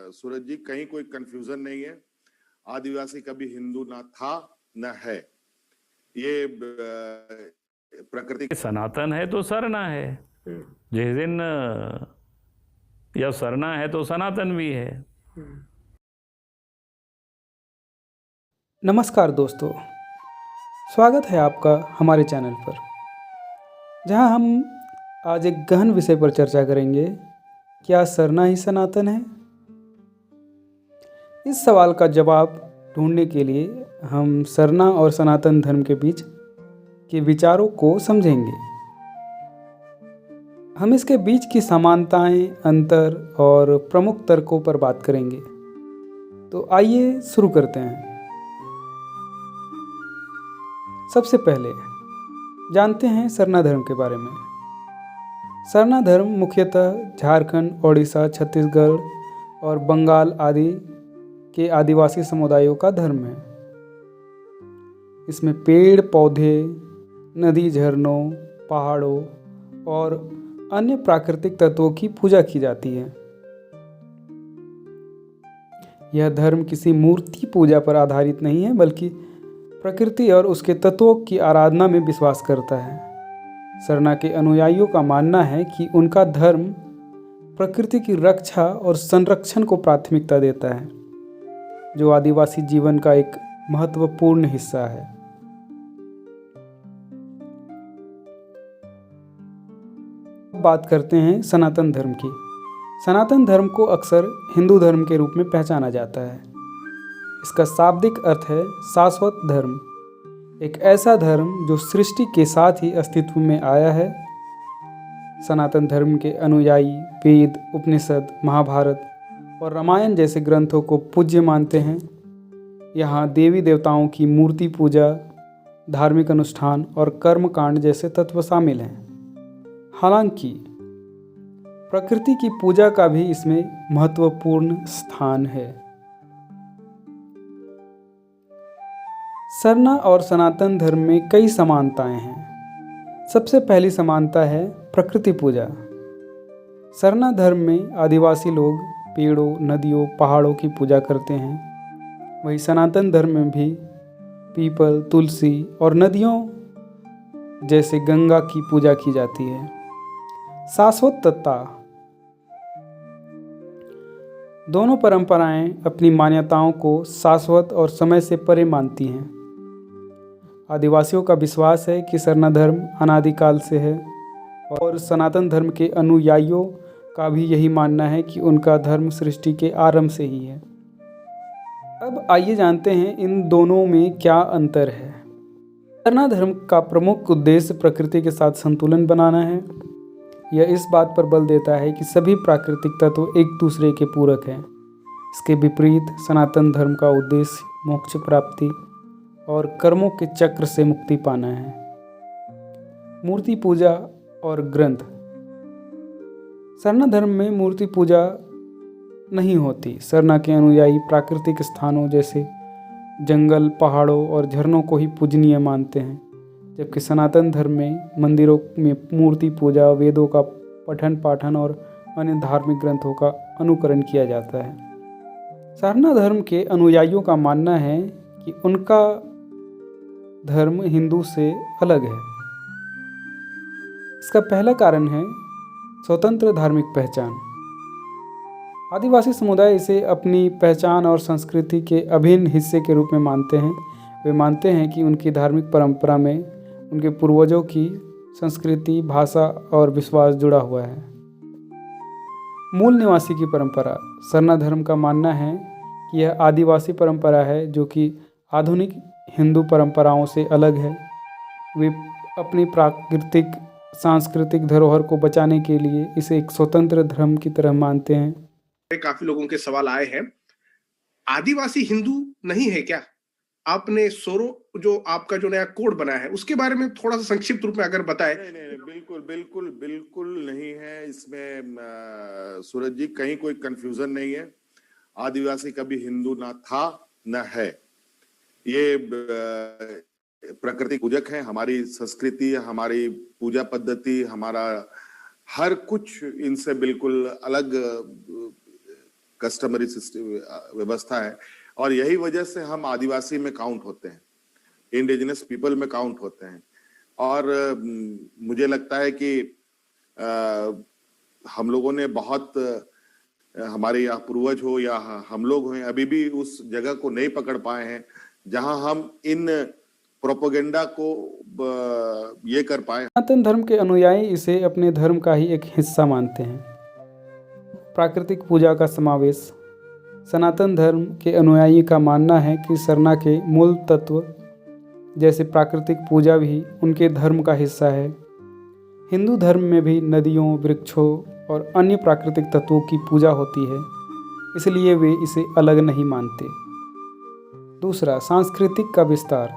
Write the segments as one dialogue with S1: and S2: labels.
S1: सूरज जी, कहीं कोई कंफ्यूजन नहीं है। आदिवासी कभी हिंदू ना था न है। ये प्रकृति
S2: सनातन है तो सरना है। जिस दिन यह सरना है तो सनातन भी है।
S3: नमस्कार दोस्तों, स्वागत है आपका हमारे चैनल पर, जहां हम आज एक गहन विषय पर चर्चा करेंगे। क्या सरना ही सनातन है? इस सवाल का जवाब ढूंढने के लिए हम सरना और सनातन धर्म के बीच के विचारों को समझेंगे। हम इसके बीच की समानताएं, अंतर और प्रमुख तर्कों पर बात करेंगे। तो आइए शुरू करते हैं। सबसे पहले जानते हैं सरना धर्म के बारे में। सरना धर्म मुख्यतः झारखंड, ओडिशा, छत्तीसगढ़ और बंगाल आदि के आदिवासी समुदायों का धर्म है। इसमें पेड़ पौधे, नदी, झरनों, पहाड़ों और अन्य प्राकृतिक तत्वों की पूजा की जाती है। यह धर्म किसी मूर्ति पूजा पर आधारित नहीं है, बल्कि प्रकृति और उसके तत्वों की आराधना में विश्वास करता है। सरना के अनुयायियों का मानना है कि उनका धर्म प्रकृति की रक्षा और संरक्षण को प्राथमिकता देता है, जो आदिवासी जीवन का एक महत्वपूर्ण हिस्सा है। बात करते हैं सनातन धर्म की। सनातन धर्म को अक्सर हिंदू धर्म के रूप में पहचाना जाता है। इसका शाब्दिक अर्थ है शाश्वत धर्म, एक ऐसा धर्म जो सृष्टि के साथ ही अस्तित्व में आया है। सनातन धर्म के अनुयायी वेद, उपनिषद, महाभारत और रामायण जैसे ग्रंथों को पूज्य मानते हैं। यहाँ देवी देवताओं की मूर्ति पूजा, धार्मिक अनुष्ठान और कर्मकांड जैसे तत्व शामिल हैं। हालांकि प्रकृति की पूजा का भी इसमें महत्वपूर्ण स्थान है। सरना और सनातन धर्म में कई समानताएं हैं। सबसे पहली समानता है प्रकृति पूजा। सरना धर्म में आदिवासी लोग पेड़ों, नदियों, पहाड़ों की पूजा करते हैं। वहीं सनातन धर्म में भी पीपल, तुलसी और नदियों जैसे गंगा की पूजा की जाती है। शाश्वतता। दोनों परंपराएं अपनी मान्यताओं को शाश्वत और समय से परे मानती हैं। आदिवासियों का विश्वास है कि सरना धर्म अनादिकाल से है और सनातन धर्म के अनुयायियों का भी यही मानना है कि उनका धर्म सृष्टि के आरंभ से ही है। अब आइए जानते हैं इन दोनों में क्या अंतर है। सरना धर्म का प्रमुख उद्देश्य प्रकृति के साथ संतुलन बनाना है। यह इस बात पर बल देता है कि सभी प्राकृतिक तत्व एक दूसरे के पूरक हैं। इसके विपरीत सनातन धर्म का उद्देश्य मोक्ष प्राप्ति और कर्मों के चक्र से मुक्ति पाना है। मूर्ति पूजा और ग्रंथ। सरना धर्म में मूर्ति पूजा नहीं होती। सरना के अनुयायी प्राकृतिक स्थानों जैसे जंगल, पहाड़ों और झरनों को ही पूजनीय मानते हैं, जबकि सनातन धर्म में मंदिरों में मूर्ति पूजा, वेदों का पठन पाठन और अन्य धार्मिक ग्रंथों का अनुकरण किया जाता है। सरना धर्म के अनुयायियों का मानना है कि उनका धर्म हिंदू से अलग है। इसका पहला कारण है स्वतंत्र धार्मिक पहचान। आदिवासी समुदाय इसे अपनी पहचान और संस्कृति के अभिन्न हिस्से के रूप में मानते हैं। वे मानते हैं कि उनकी धार्मिक परंपरा में उनके पूर्वजों की संस्कृति, भाषा और विश्वास जुड़ा हुआ है। मूल निवासी की परंपरा। सरना धर्म का मानना है कि यह आदिवासी परंपरा है जो कि आधुनिक हिंदू परंपराओं से अलग है। वे अपनी प्राकृतिक सांस्कृतिक धरोहर को बचाने के लिए इसे एक स्वतंत्र धर्म की तरह मानते हैं।
S4: काफी लोगों के सवाल आए हैं, आदिवासी हिंदू नहीं है क्या? आपने सोरो जो आपका जो नया कोड बना है उसके बारे में थोड़ा सा संक्षिप्त रूप में अगर बताएं।
S1: नहीं, बिल्कुल बिल्कुल बिल्कुल नहीं है। इसमें सूरज जी, कहीं कोई कंफ्यूजन नहीं है। आदिवासी कभी हिंदू ना था न है। ये प्रकृति पूजक है। हमारी संस्कृति, हमारी पूजा पद्धति, हमारा हर कुछ इनसे बिल्कुल अलग कस्टमरी सिस्टम व्यवस्था है, और यही वजह से हम आदिवासी में काउंट होते हैं, इंडिजिनस पीपल में काउंट होते हैं। और मुझे लगता है कि हम लोगों ने बहुत, हमारे यहाँ पूर्वज हो या हम लोग हैं, अभी भी उस जगह को नहीं पकड़ पाए हैं जहां हम इन प्रोपेगेंडा को ये कर पाए।
S3: सनातन धर्म के अनुयायी इसे अपने धर्म का ही एक हिस्सा मानते हैं। प्राकृतिक पूजा का समावेश। सनातन धर्म के अनुयायी का मानना है कि सरना के मूल तत्व जैसे प्राकृतिक पूजा भी उनके धर्म का हिस्सा है। हिंदू धर्म में भी नदियों, वृक्षों और अन्य प्राकृतिक तत्वों की पूजा होती है, इसलिए वे इसे अलग नहीं मानते। दूसरा, सांस्कृतिक का विस्तार।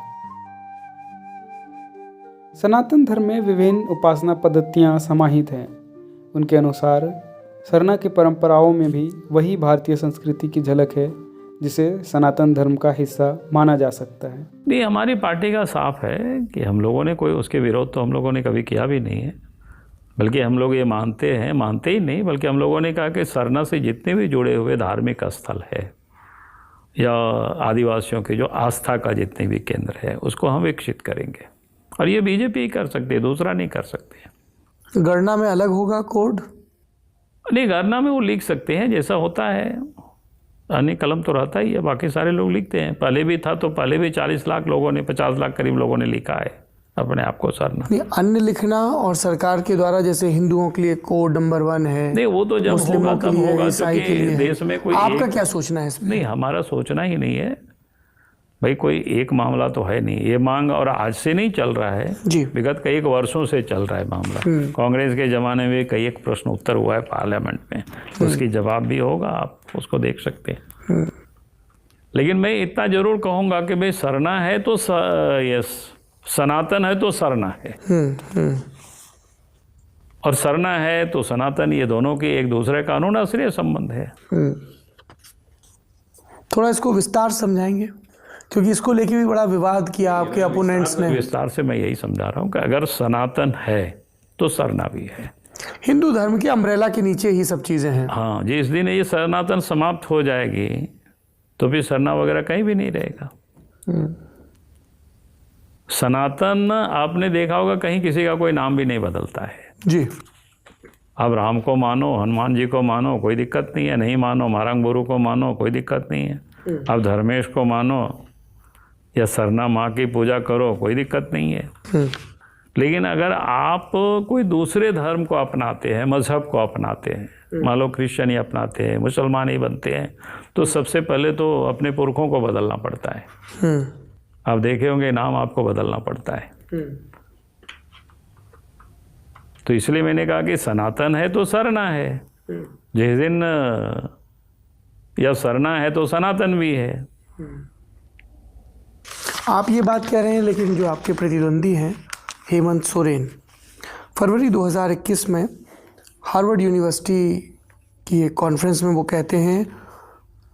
S3: सनातन धर्म में विभिन्न उपासना पद्धतियां समाहित हैं। उनके अनुसार सरना की परंपराओं में भी वही भारतीय संस्कृति की झलक है जिसे सनातन धर्म का हिस्सा माना जा सकता है।
S2: नहीं, हमारी पार्टी का साफ है कि हम लोगों ने कोई उसके विरोध तो हम लोगों ने कभी किया भी नहीं है, बल्कि हम लोग ये मानते ही नहीं, बल्कि हम लोगों ने कहा कि सरना से जितने भी जुड़े हुए धार्मिक स्थल है या आदिवासियों के जो आस्था का जितने भी केंद्र है उसको हम विकसित करेंगे, और ये बीजेपी ही कर सकती है, दूसरा नहीं कर सकते।
S5: गणना में अलग होगा कोड?
S2: नहीं, गणना में वो लिख सकते हैं जैसा होता है, अन्य कलम तो रहता ही है, बाकी सारे लोग लिखते हैं। पहले भी था तो पहले भी 40 लाख लोगों ने, 50 लाख करीब लोगों ने लिखा है अपने आप को सरना।
S5: नहीं, अन्य लिखना और सरकार के द्वारा जैसे हिंदुओं के लिए कोड नंबर 1 है,
S2: नहीं वो तो जब होगा तब होगा,
S5: ईसाई के लिए
S2: देश में कोई
S5: आपका क्या सोचना है इसमें?
S2: नहीं, हमारा सोचना ही नहीं है भाई, कोई एक मामला तो है नहीं ये मांग, और आज से नहीं चल रहा है
S5: जी,
S2: विगत कई एक वर्षों से चल रहा है मामला। कांग्रेस के जमाने में कई एक प्रश्न उत्तर हुआ है पार्लियामेंट में, उसकी जवाब भी होगा, आप उसको देख सकते हैं। लेकिन मैं इतना जरूर कहूंगा कि भाई सरना है तो सनातन है तो सरना है, और सरना है तो सनातन, ये दोनों की एक दूसरे का अनुनाश्रय संबंध है।
S5: थोड़ा इसको विस्तार समझाएंगे, क्योंकि इसको लेके भी बड़ा विवाद किया आपके अपोनेंट्स ने।
S2: विस्तार से मैं यही समझा रहा हूँ कि अगर सनातन है तो सरना भी है।
S5: हिंदू धर्म के अम्ब्रेला के नीचे ही सब चीजें हैं।
S2: हाँ, जिस दिन ये सनातन समाप्त हो जाएगी तो फिर सरना वगैरह कहीं भी नहीं रहेगा। सनातन आपने देखा होगा कहीं किसी का कोई नाम भी नहीं बदलता है
S5: जी।
S2: अब राम को मानो, हनुमान जी को मानो, कोई दिक्कत नहीं है, नहीं मानो मारंग गुरु को मानो, कोई दिक्कत नहीं है। अब धर्मेश को मानो या सरना माँ की पूजा करो, कोई दिक्कत नहीं है। लेकिन अगर आप कोई दूसरे धर्म को अपनाते हैं, मजहब को अपनाते हैं, मान लो क्रिश्चियन ही अपनाते हैं, मुसलमान ही बनते हैं, तो सबसे पहले तो अपने पुरखों को बदलना पड़ता है। आप देखे होंगे नाम आपको बदलना पड़ता है। तो इसलिए मैंने कहा कि सनातन है तो सरना है, जिस दिन या सरना है तो सनातन भी है।
S5: आप ये बात कह रहे हैं, लेकिन जो आपके प्रतिद्वंदी हैं हेमंत सोरेन, फरवरी 2021 में हार्वर्ड यूनिवर्सिटी की एक कॉन्फ्रेंस में वो कहते हैं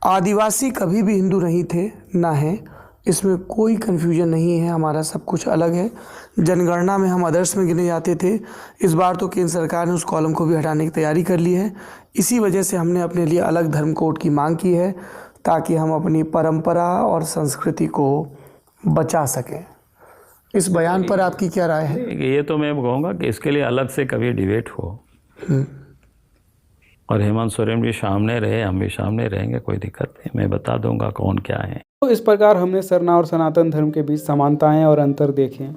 S5: आदिवासी कभी भी हिंदू नहीं थे ना हैं, इसमें कोई कन्फ्यूजन नहीं है, हमारा सब कुछ अलग है। जनगणना में हम अदर्स में गिने जाते थे, इस बार तो केंद्र सरकार ने उस कॉलम को भी हटाने की तैयारी कर ली है। इसी वजह से हमने अपने लिए अलग धर्म कोड की मांग की है ताकि हम अपनी परंपरा और संस्कृति को बचा सकें। इस बयान पर आपकी क्या राय है?
S2: ये तो मैं कहूँगा कि इसके लिए अलग से कभी डिबेट हो, और हेमंत सोरेन भी सामने रहे, हम भी सामने रहेंगे, कोई दिक्कत नहीं, मैं बता दूंगा कौन क्या है।
S3: तो इस प्रकार हमने सरना और सनातन धर्म के बीच समानताएं और अंतर देखे।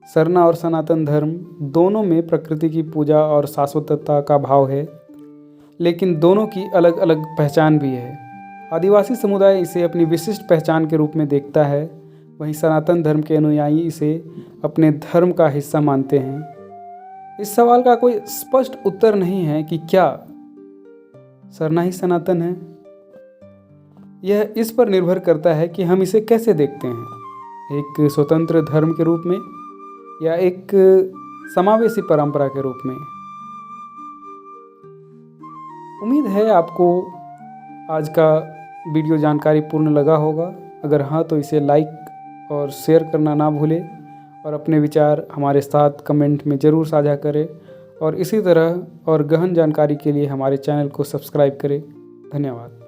S3: सरना और सनातन धर्म दोनों में प्रकृति की पूजा और शाश्वतता का भाव है, लेकिन दोनों की अलग अलग पहचान भी है। आदिवासी समुदाय इसे अपनी विशिष्ट पहचान के रूप में देखता है, वहीं सनातन धर्म के अनुयायी इसे अपने धर्म का हिस्सा मानते हैं। इस सवाल का कोई स्पष्ट उत्तर नहीं है कि क्या सरना ही सनातन है। यह इस पर निर्भर करता है कि हम इसे कैसे देखते हैं, एक स्वतंत्र धर्म के रूप में या एक समावेशी परंपरा के रूप में। उम्मीद है आपको आज का वीडियो जानकारी पूर्ण लगा होगा। अगर हाँ तो इसे लाइक और शेयर करना ना भूलें, और अपने विचार हमारे साथ कमेंट में ज़रूर साझा करें, और इसी तरह और गहन जानकारी के लिए हमारे चैनल को सब्सक्राइब करें। धन्यवाद।